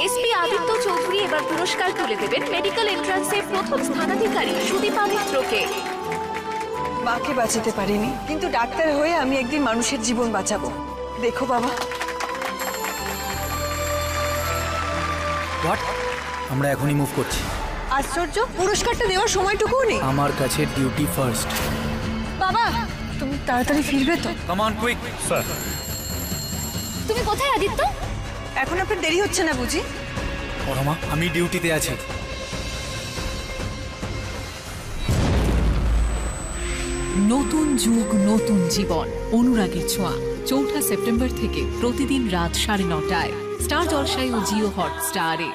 SP Aditya Chowdhury এবার পুরস্কার তুলে দেবেন মেডিকেল এন্ট্রান্সে প্রথম স্থানাধিকারী সুদীপা মিত্রকে। মাকে বাঁচাতে পারিনি, কিন্তু ডাক্তার হয়ে আমি একদিন মানুষের জীবন বাঁচাবো। দেখো বাবা। হোয়াট? আমরা এখনই মুভ করছি। আশ্চর্য, পুরস্কারটা দেওয়ার সময়টুকুও নেই। আমার কাছে ডিউটি ফার্স্ট। বাবা, তুমি তাড়াতাড়ি ফিরবে তো? Come on quick sir. তুমি কোথায় আদিত্য? এখন আপনার দেরি হচ্ছে না বুঝি? পরমা, আমি ডিউটিতে আছি। নতুন যুগ, নতুন জীবন, অনুরাগের ছোঁয়া। 4 সেপ্টেম্বর থেকে প্রতিদিন রাত 9:30টায় স্টার জলসায় ও জিও হটস্টারে।